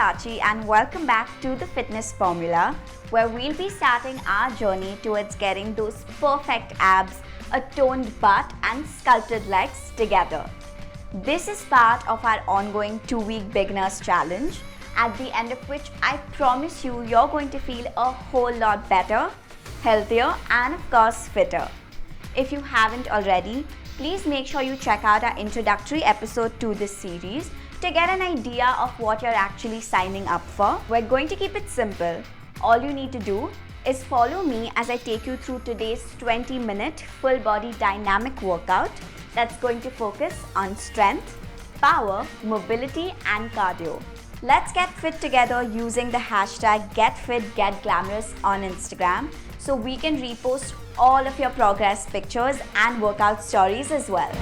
Saachi and welcome back to the Fitness Formula, where we'll be starting our journey towards getting those perfect abs, a toned butt and sculpted legs together. This is part of our ongoing 2-week beginners challenge, at the end of which I promise you're going to feel a whole lot better, healthier and of course fitter. If you haven't already, please make sure you check out our introductory episode to this series to get an idea of what you're actually signing up for. We're going to keep it simple. All you need to do is follow me as I take you through today's 20-minute full body dynamic workout that's going to focus on strength, power, mobility and cardio. Let's get fit together using the hashtag #GetFitGetGlamrs on Instagram so we can repost all of your progress pictures and workout stories as well.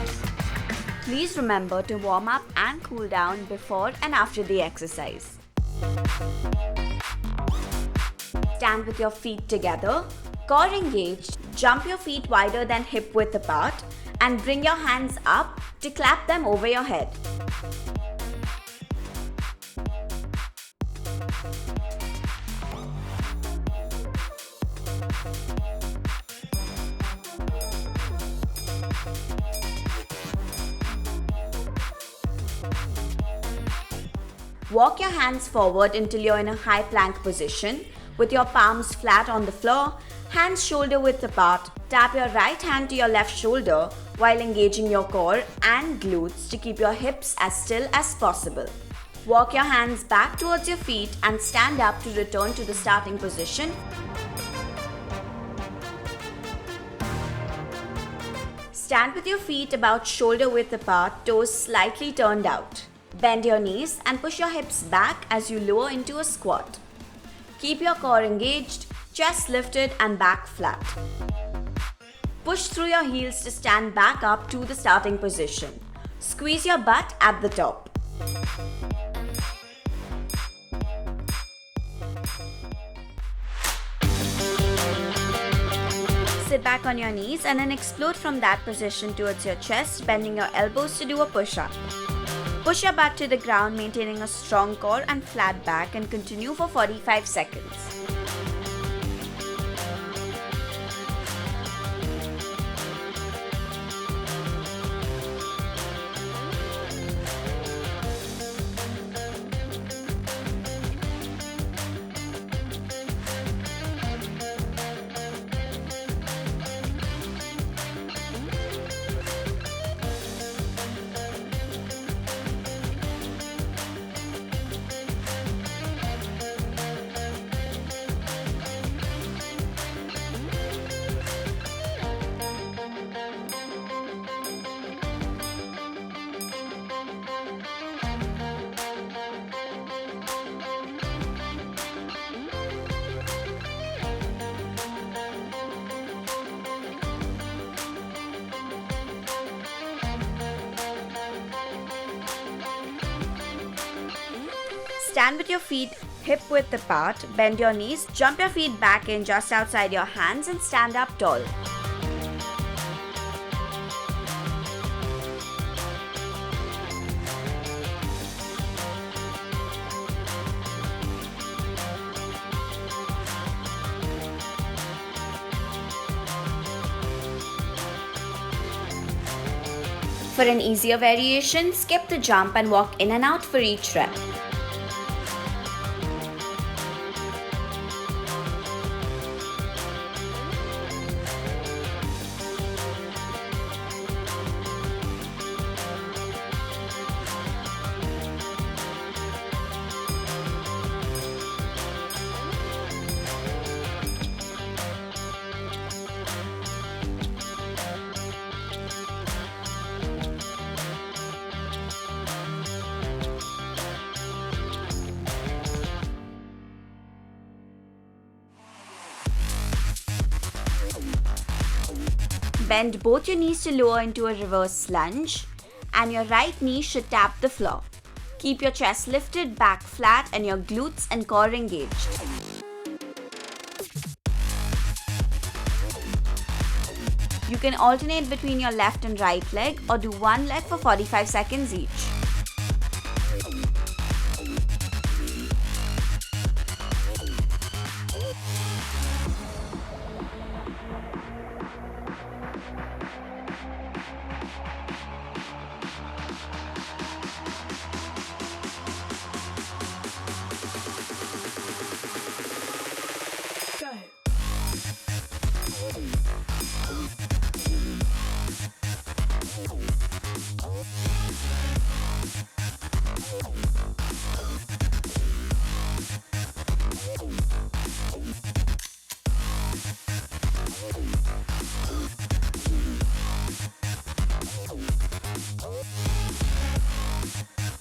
Please remember to warm up and cool down before and after the exercise. Stand with your feet together, core engaged, jump your feet wider than hip width apart and bring your hands up to clap them over your head. Walk your hands forward until you're in a high plank position with your palms flat on the floor, hands shoulder width apart. Tap your right hand to your left shoulder while engaging your core and glutes to keep your hips as still as possible. Walk your hands back towards your feet and stand up to return to the starting position. Stand with your feet about shoulder width apart, toes slightly turned out. Bend your knees and push your hips back as you lower into a squat. Keep your core engaged, chest lifted and back flat. Push through your heels to stand back up to the starting position. Squeeze your butt at the top. Sit back on your knees and then explode from that position towards your chest, bending your elbows to do a push-up. Push your butt to the ground, maintaining a strong core and flat back, and continue for 45 seconds. Stand with your feet hip width apart, bend your knees, jump your feet back in just outside your hands and stand up tall. For an easier variation, skip the jump and walk in and out for each rep. Bend both your knees to lower into a reverse lunge and your right knee should tap the floor. Keep your chest lifted, back flat and your glutes and core engaged. You can alternate between your left and right leg or do one leg for 45 seconds each.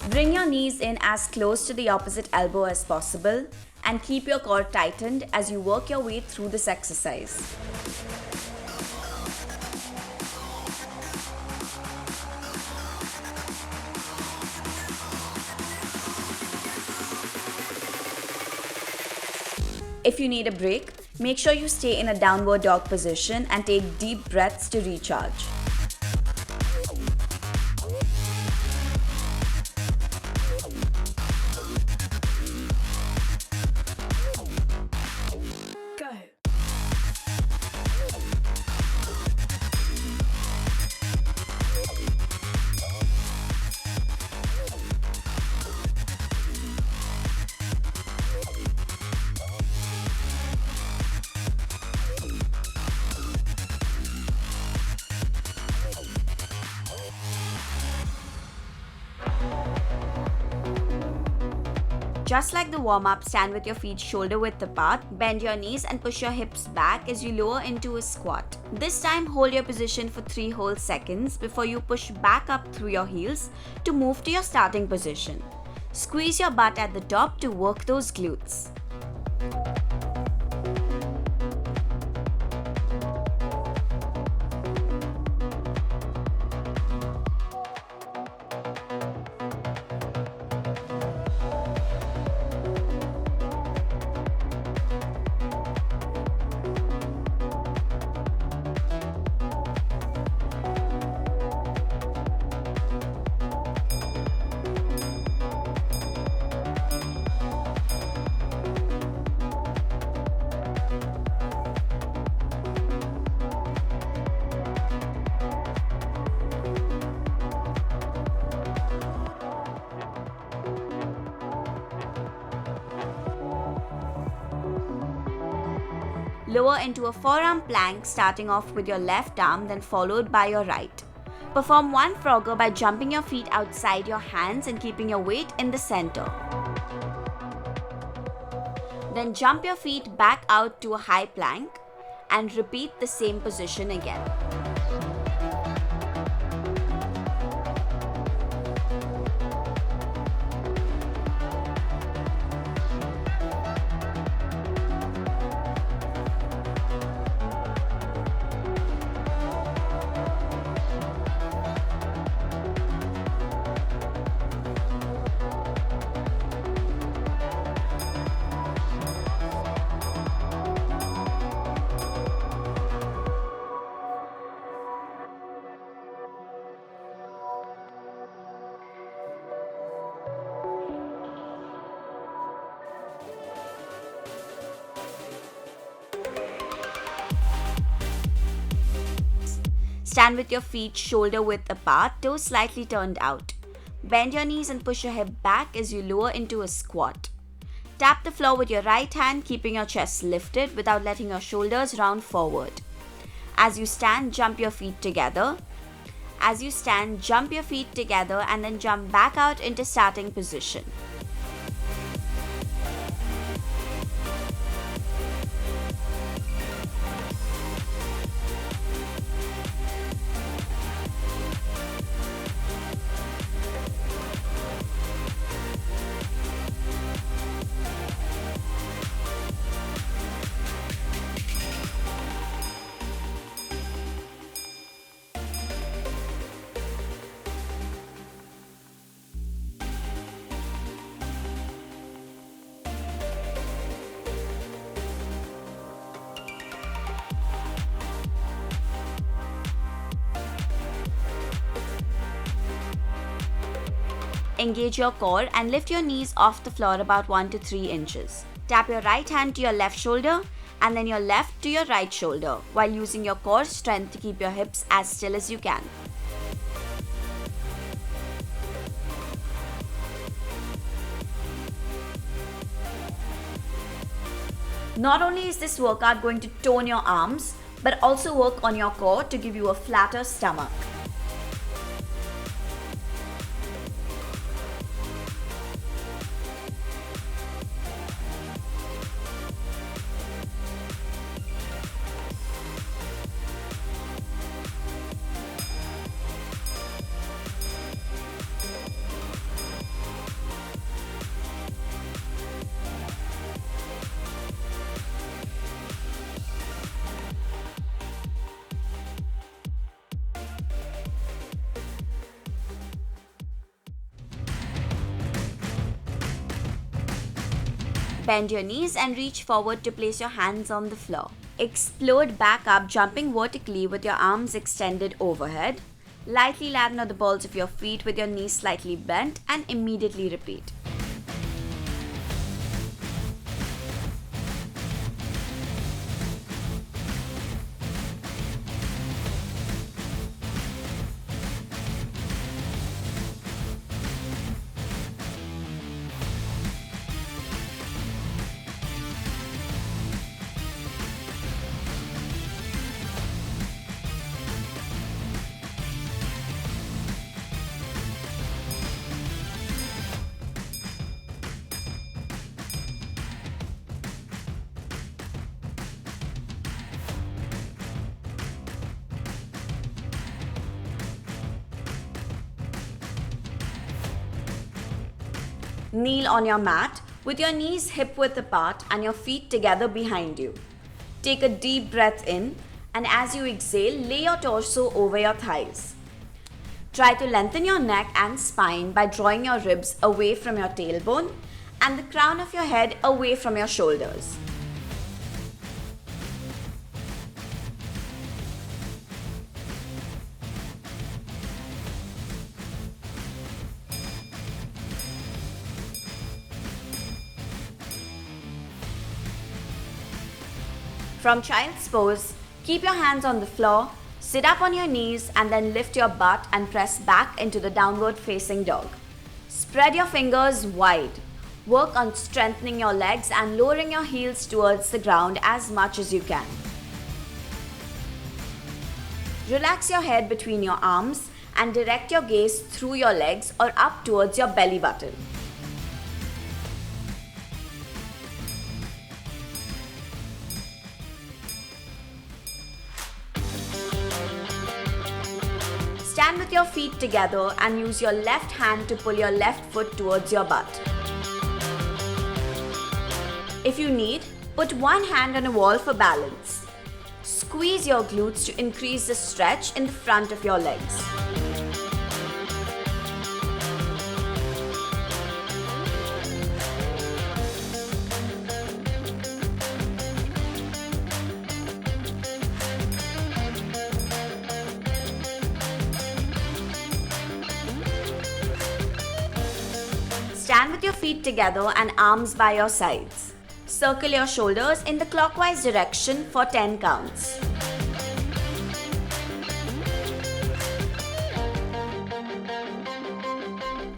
Bring your knees in as close to the opposite elbow as possible and keep your core tightened as you work your way through this exercise. If you need a break, make sure you stay in a downward dog position and take deep breaths to recharge. Just like the warm-up, stand with your feet shoulder width apart, bend your knees and push your hips back as you lower into a squat. This time, hold your position for 3 whole seconds before you push back up through your heels to move to your starting position. Squeeze your butt at the top to work those glutes. Lower into a forearm plank, starting off with your left arm, then followed by your right. Perform one frogger by jumping your feet outside your hands and keeping your weight in the center. Then jump your feet back out to a high plank and repeat the same position again. Stand with your feet shoulder width apart, toes slightly turned out. Bend your knees and push your hip back as you lower into a squat. Tap the floor with your right hand, keeping your chest lifted without letting your shoulders round forward. As you stand, jump your feet together. As you stand, jump your feet together and then jump back out into starting position. Engage your core and lift your knees off the floor about 1 to 3 inches. Tap your right hand to your left shoulder and then your left to your right shoulder while using your core strength to keep your hips as still as you can. Not only is this workout going to tone your arms, but also work on your core to give you a flatter stomach. Bend your knees and reach forward to place your hands on the floor. Explode back up, jumping vertically with your arms extended overhead. Lightly land on the balls of your feet with your knees slightly bent and immediately repeat. Kneel on your mat with your knees hip-width apart and your feet together behind you. Take a deep breath in, and as you exhale, lay your torso over your thighs. Try to lengthen your neck and spine by drawing your ribs away from your tailbone and the crown of your head away from your shoulders. From child's pose, keep your hands on the floor, sit up on your knees and then lift your butt and press back into the downward facing dog. Spread your fingers wide. Work on strengthening your legs and lowering your heels towards the ground as much as you can. Relax your head between your arms and direct your gaze through your legs or up towards your belly button. Stand with your feet together and use your left hand to pull your left foot towards your butt. If you need, put one hand on a wall for balance. Squeeze your glutes to increase the stretch in the front of your legs. Stand with your feet together and arms by your sides. Circle your shoulders in the clockwise direction for 10 counts.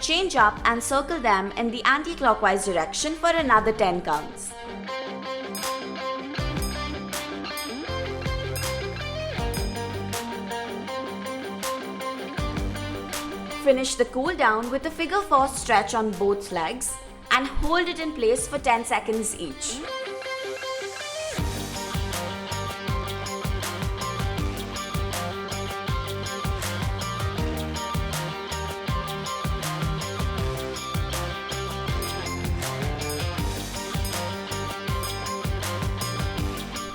Change up and circle them in the anti-clockwise direction for another 10 counts. Finish the cool down with a figure 4 stretch on both legs and hold it in place for 10 seconds each.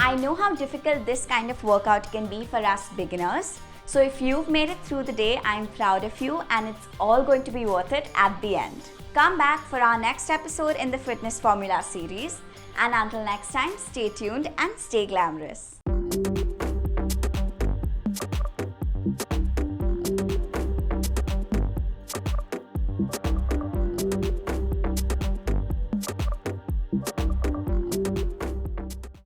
I know how difficult this kind of workout can be for us beginners. So if you've made it through the day, I'm proud of you and it's all going to be worth it at the end. Come back for our next episode in the Fitness Formula series. And until next time, stay tuned and stay glamorous.